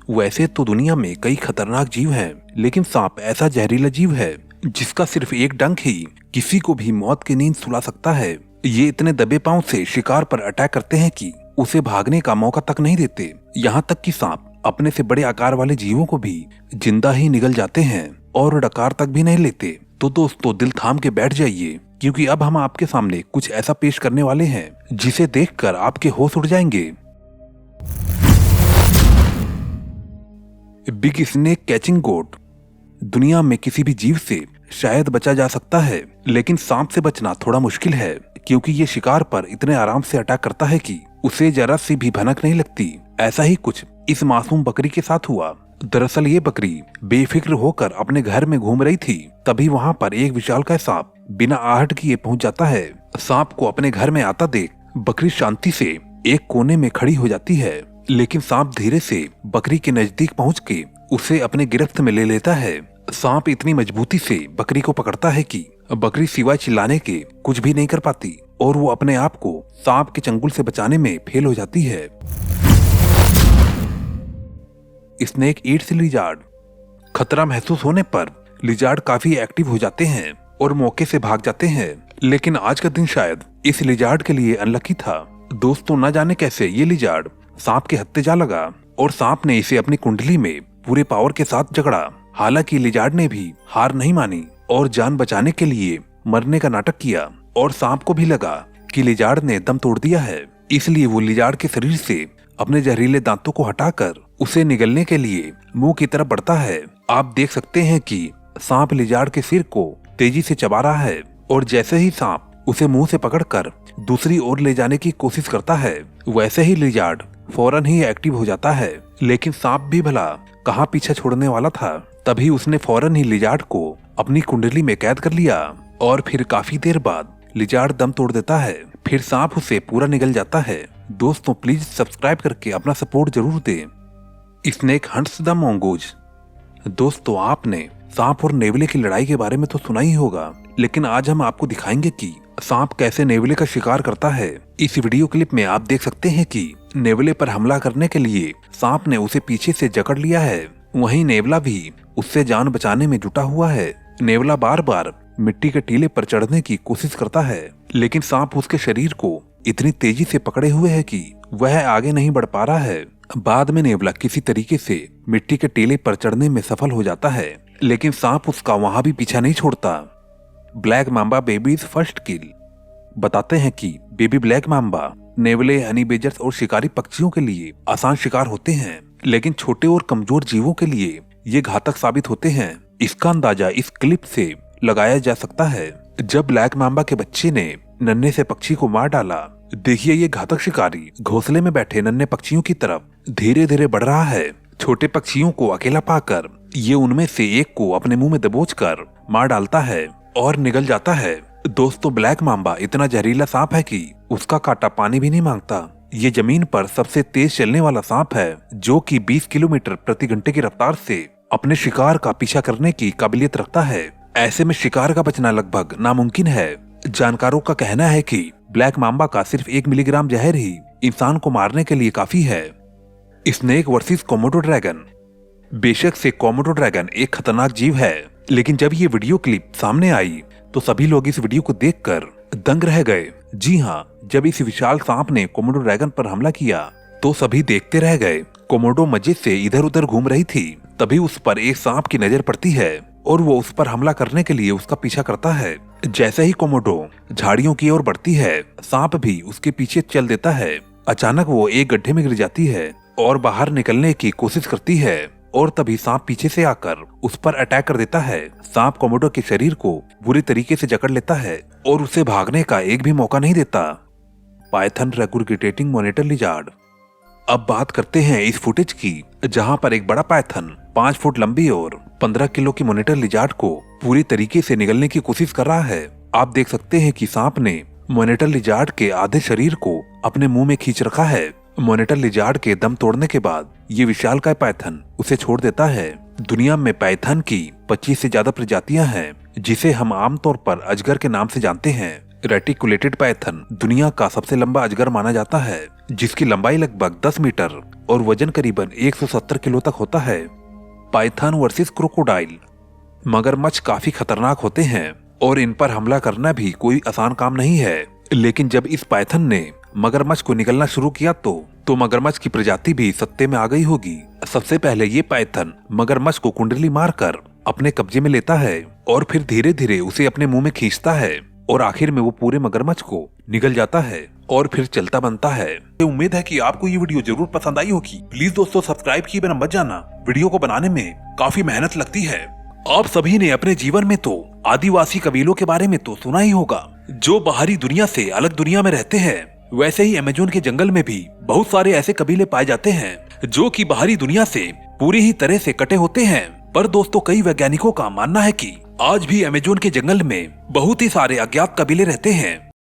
वैसे तो दुनिया में कई खतरनाक जीव हैं, लेकिन सांप ऐसा जहरीला जीव है जिसका सिर्फ एक डंक ही किसी को भी मौत की नींद सुला सकता है। ये इतने दबे पांव से शिकार पर अटैक करते हैं कि उसे भागने का मौका तक नहीं देते। यहाँ तक कि सांप अपने से बड़े आकार वाले जीवों को भी जिंदा ही निगल जाते हैं और डकार तक भी नहीं लेते। तो दोस्तों दिल थाम के बैठ जाइए, क्योंकि अब हम आपके सामने कुछ ऐसा पेश करने वाले हैं जिसे देखकर आपके होश उड़ जाएंगे। बिग स्नेक कैचिंग गोट। दुनिया में किसी भी जीव से शायद बचा जा सकता है, लेकिन सांप से बचना थोड़ा मुश्किल है, क्योंकि ये शिकार पर इतने आराम से अटैक करता है कि उसे जरा सी भी भनक नहीं लगती। ऐसा ही कुछ इस मासूम बकरी के साथ हुआ। दरअसल ये बकरी बेफिक्र होकर अपने घर में घूम रही थी, तभी वहाँ पर एक विशालकाय सांप बिना आहट किए पहुँच जाता है। सांप को अपने घर में आता देख बकरी शांति से एक कोने में खड़ी हो जाती है, लेकिन सांप धीरे से बकरी के नजदीक पहुँच के उसे अपने गिरफ्त में ले लेता है। सांप इतनी मजबूती से बकरी को पकड़ता है कि बकरी सिवाय चिल्लाने के कुछ भी नहीं कर पाती और वो अपने आप को सांप के चंगुल से बचाने में फेल हो जाती है। Snake Yeats lizard. खतरा महसूस होने पर लिजार्ड काफी एक्टिव हो जाते हैं और मौके से भाग जाते हैं, लेकिन आज का दिन शायद इस लिजार्ड के लिए अनलकी था। दोस्तों न जाने कैसे ये लिजार्ड सांप के हत्थे जा लगा और सांप ने इसे अपनी कुंडली में पूरे पावर के साथ जकड़ा। हालांकि लिजार्ड ने भी हार नहीं मानी और जान बचाने के लिए मरने का नाटक किया, और सांप को भी लगा कि लिजार्ड ने दम तोड़ दिया है, इसलिए वो लिजार्ड के शरीर से अपने जहरीले दांतों को हटाकर उसे निगलने के लिए मुंह की तरफ बढ़ता है। आप देख सकते हैं कि सांप लिजार्ड के सिर को तेजी से चबा रहा है, और जैसे ही सांप उसे मुंह से पकड़कर दूसरी ओर ले जाने की कोशिश करता है, वैसे ही लिजार्ड फौरन ही एक्टिव हो जाता है। लेकिन सांप भी भला कहाँ पीछा छोड़ने वाला था, तभी उसने फौरन ही लिजार्ड को अपनी कुंडली में कैद कर लिया, और फिर काफी देर बाद लिजार्ड दम तोड़ देता है। फिर सांप उसे पूरा निगल जाता है। दोस्तों प्लीज सब्सक्राइब करके अपना सपोर्ट जरूर दें। Snake hunts the mongoose. दोस्तों आपने सांप और नेवले की लड़ाई के बारे में तो सुना ही होगा, लेकिन आज हम आपको दिखाएंगे कि सांप कैसे नेवले का शिकार करता है। इस वीडियो क्लिप में आप देख सकते हैं कि नेवले पर हमला करने के लिए सांप ने उसे पीछे से जकड़ लिया है, वहीं नेवला भी उससे जान बचाने में जुटा हुआ है। नेवला बार बार मिट्टी के टीले पर चढ़ने की कोशिश करता है, लेकिन सांप उसके शरीर को इतनी तेजी से पकड़े हुए है कि वह आगे नहीं बढ़ पा रहा है। बाद में नेवला किसी तरीके से मिट्टी के टीले पर चढ़ने में सफल हो जाता है, लेकिन सांप उसका वहां भी पीछा नहीं छोड़ता। Black Mamba babies first kill. बताते हैं कि बेबी ब्लैक मांबा नेवले, हनी बेजर्स और शिकारी पक्षियों के लिए आसान शिकार होते हैं, लेकिन छोटे और कमजोर जीवों के लिए ये घातक साबित होते हैं। इसका अंदाजा इस क्लिप से लगाया जा सकता है, जब ब्लैक मांबा के बच्चे ने नन्हे से पक्षी को मार डाला। देखिए ये घातक शिकारी घोंसले में बैठे नन्हे पक्षियों की तरफ धीरे धीरे बढ़ रहा है। छोटे पक्षियों को अकेला पाकर ये उनमें से एक को अपने मुंह में दबोचकर मार डालता है और निगल जाता है। दोस्तों ब्लैक मांबा इतना जहरीला सांप है कि उसका कांटा पानी भी नहीं मांगता। ये जमीन पर सबसे तेज चलने वाला सांप है, जो कि 20 किलोमीटर प्रति घंटे की रफ्तार से अपने शिकार का पीछा करने की काबिलियत रखता है। ऐसे में शिकार का बचना लगभग नामुमकिन है। जानकारों का कहना है कि ब्लैक मांबा का सिर्फ 1 मिलीग्राम जहर ही इंसान को मारने के लिए काफी है। Snake versus Komodo dragon. बेशक से कोमोडो ड्रैगन एक खतरनाक जीव है, लेकिन जब ये वीडियो क्लिप सामने आई तो सभी लोग इस वीडियो को देखकर दंग रह गए। जी हाँ, जब इस विशाल सांप ने कोमोडो ड्रैगन पर हमला किया तो सभी देखते रह गए। कोमोडो मजे से इधर उधर घूम रही थी, तभी उस पर एक सांप की नजर पड़ती है और वो उस पर हमला करने के लिए उसका पीछा करता है। जैसे ही कोमोडो झाड़ियों की ओर बढ़ती है, सांप भी उसके पीछे चल देता है। अचानक वो एक गड्ढे में गिर जाती है और बाहर निकलने की कोशिश करती है, और तभी सांप पीछे से आकर उस पर अटैक कर देता है। सांप कोमोडो के शरीर को बुरी तरीके से जकड़ लेता है और उसे भागने का एक भी मौका नहीं देता। Python regurgitating monitor lizard. अब बात करते हैं इस फुटेज की, जहां पर एक बड़ा पाइथन 5 फुट लंबी और 15 किलो की मॉनिटर लिजार्ड को पूरी तरीके से निगलने की कोशिश कर रहा है। आप देख सकते हैं कि सांप ने मॉनिटर लिजार्ड के आधे शरीर को अपने मुंह में खींच रखा है। मॉनिटर लिजार्ड के दम तोड़ने के बाद ये विशालकाय पाइथन उसे छोड़ देता है। दुनिया में पाइथन की 25 से ज्यादा प्रजातियां हैं, जिसे हम आमतौर पर अजगर के नाम से जानते हैं। रेटिकुलेटेड पाइथन दुनिया का सबसे लंबा अजगर माना जाता है, जिसकी लंबाई लगभग 10 मीटर और वजन करीबन 170 किलो तक होता है। Python versus crocodile. मगरमच्छ काफी खतरनाक होते हैं और इन पर हमला करना भी कोई आसान काम नहीं है। लेकिन जब इस पाइथन ने मगरमच्छ को निगलना शुरू किया तो मगरमच्छ की प्रजाति भी सत्ते में आ गई होगी। सबसे पहले ये पाइथन मगरमच्छ को कुंडली मारकर अपने कब्जे में लेता है और फिर धीरे धीरे उसे अपने मुंह में खींचता है और आखिर में वो पूरे मगरमच्छ को निगल जाता है और फिर चलता बनता है। उम्मीद है कि आपको ये वीडियो जरूर पसंद आई होगी। प्लीज दोस्तों सब्सक्राइब किए बिना मत जाना, वीडियो को बनाने में काफी मेहनत लगती है। आप सभी ने अपने जीवन में तो आदिवासी कबीलों के बारे में तो सुना ही होगा, जो बाहरी दुनिया से अलग दुनिया में रहते हैं। वैसे ही अमेज़न के जंगल में भी बहुत सारे ऐसे कबीले पाए जाते हैं जो कि बाहरी दुनिया से पूरी ही तरह से कटे होते हैं। पर दोस्तों कई वैज्ञानिकों का मानना है कि आज भी अमेज़न के जंगल में बहुत ही सारे अज्ञात कबीले रहते हैं